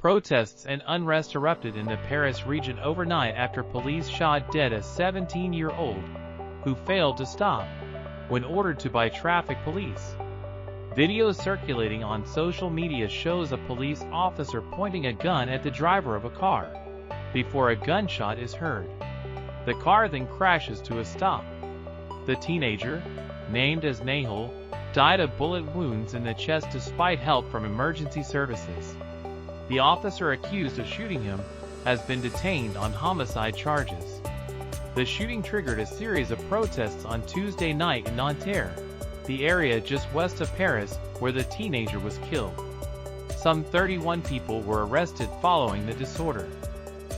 Protests and unrest erupted in the Paris region overnight after police shot dead a 17-year-old who failed to stop when ordered to by traffic police. Video circulating on social media shows a police officer pointing a gun at the driver of a car before a gunshot is heard. The car then crashes to a stop. The teenager, named as Nahel, died of bullet wounds in the chest despite help from emergency services. The officer accused of shooting him has been detained on homicide charges. The shooting triggered a series of protests on Tuesday night in Nanterre, the area just west of Paris where the teenager was killed. Some 31 people were arrested following the disorder.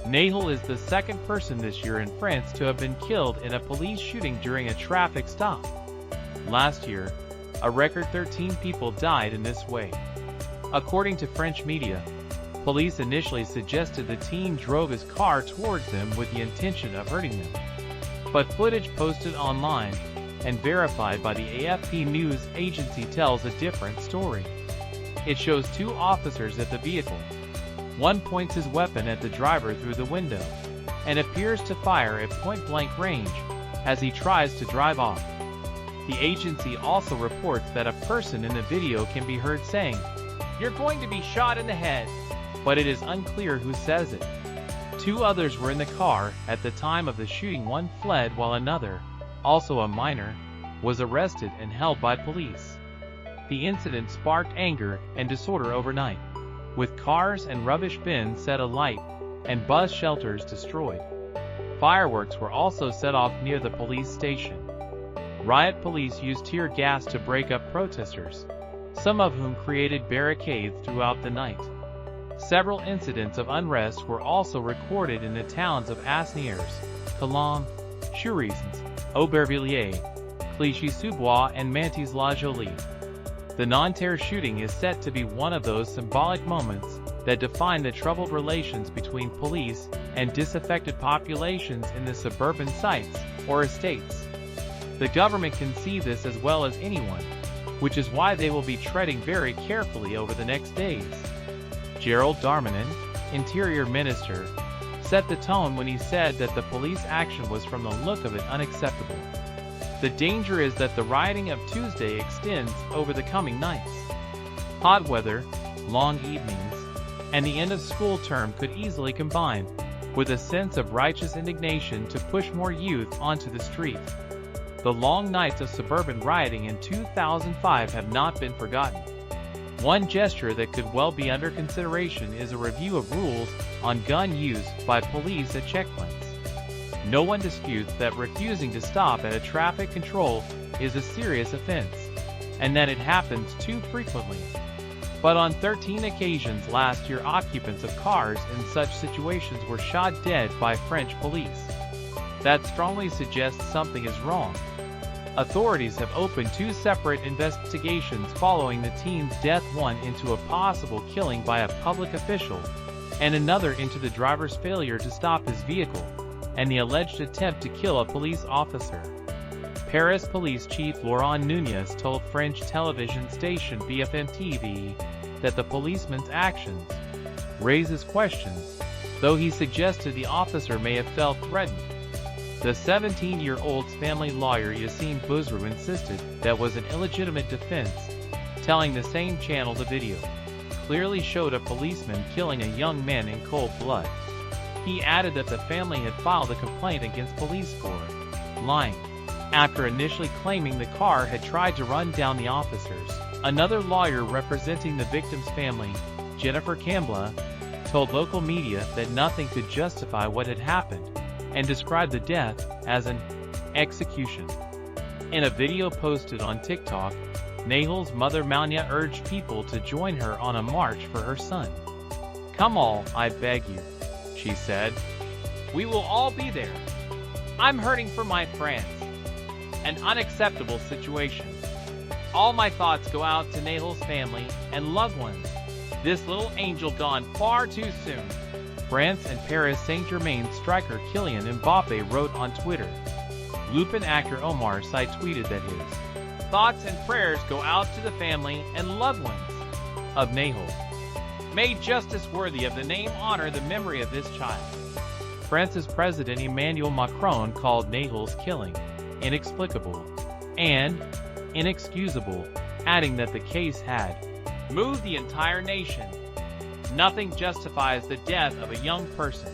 Nahel is the second person this year in France to have been killed in a police shooting during a traffic stop. Last year, a record 13 people died in this way. According to French media, police initially suggested the teen drove his car towards them with the intention of hurting them. But footage posted online and verified by the AFP news agency tells a different story. It shows two officers at the vehicle. One points his weapon at the driver through the window and appears to fire at point-blank range as he tries to drive off. The agency also reports that a person in the video can be heard saying, "You're going to be shot in the head," but it is unclear who says it. Two others were in the car at the time of the shooting. One fled while another, also a minor, was arrested and held by police. The incident sparked anger and disorder overnight, with cars and rubbish bins set alight and bus shelters destroyed. Fireworks were also set off near the police station. Riot police used tear gas to break up protesters, some of whom created barricades throughout the night. Several incidents of unrest were also recorded in the towns of Asnières, Colombe, Chourizens, Aubervilliers, Clichy-sous-Bois and Mantes-la-Jolie. The Nanterre shooting is set to be one of those symbolic moments that define the troubled relations between police and disaffected populations in the suburban sites or estates. The government can see this as well as anyone, which is why they will be treading very carefully over the next days. Gerald Darmanin, Interior Minister, set the tone when he said that the police action was from the look of it unacceptable. The danger is that the rioting of Tuesday extends over the coming nights. Hot weather, long evenings, and the end of school term could easily combine with a sense of righteous indignation to push more youth onto the street. The long nights of suburban rioting in 2005 have not been forgotten. One gesture that could well be under consideration is a review of rules on gun use by police at checkpoints. No one disputes that refusing to stop at a traffic control is a serious offense, and that it happens too frequently. But on 13 occasions last year, occupants of cars in such situations were shot dead by French police. That strongly suggests something is wrong. Authorities have opened two separate investigations following the teen's death, one into a possible killing by a public official, and another into the driver's failure to stop his vehicle, and the alleged attempt to kill a police officer. Paris Police Chief Laurent Nunez told French television station BFM TV that the policeman's actions raises questions, though he suggested the officer may have felt threatened. The 17-year-old's family lawyer Yassine Bouzrou insisted that was an illegitimate defense, telling the same channel the video clearly showed a policeman killing a young man in cold blood. He added that the family had filed a complaint against police for lying, after initially claiming the car had tried to run down the officers. Another lawyer representing the victim's family, Jennifer Cambla, told local media that nothing could justify what had happened, and described the death as an execution. In a video posted on TikTok, Nahel's mother Mania urged people to join her on a march for her son. "Come all, I beg you," she said. "We will all be there. I'm hurting for my friends. An unacceptable situation. All my thoughts go out to Nahel's family and loved ones. This little angel gone far too soon." France and Paris Saint-Germain striker Kylian Mbappé wrote on Twitter. Lupin actor Omar Sy tweeted that his thoughts and prayers go out to the family and loved ones of Nahel. May justice worthy of the name honor the memory of this child. France's President Emmanuel Macron called Nahel's killing inexplicable and inexcusable, adding that the case had moved the entire nation. Nothing justifies the death of a young person,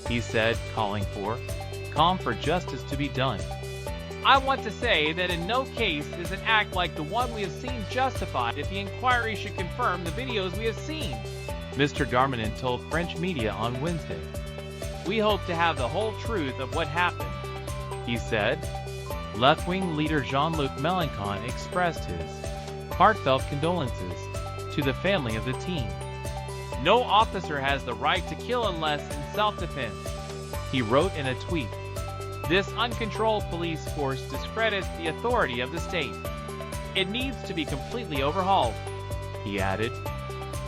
he said, calling for justice to be done. I want to say that in no case is an act like the one we have seen justified if the inquiry should confirm the videos we have seen, Mr. Darmanin told French media on Wednesday. We hope to have the whole truth of what happened, he said. Left-wing leader Jean-Luc Mélenchon expressed his heartfelt condolences to the family of the teen. No officer has the right to kill unless in self-defense, he wrote in a tweet. This uncontrolled police force discredits the authority of the state. It needs to be completely overhauled, he added.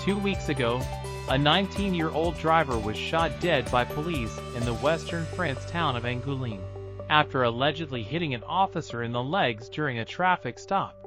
2 weeks ago, a 19-year-old driver was shot dead by police in the western France town of Angoulême after allegedly hitting an officer in the legs during a traffic stop.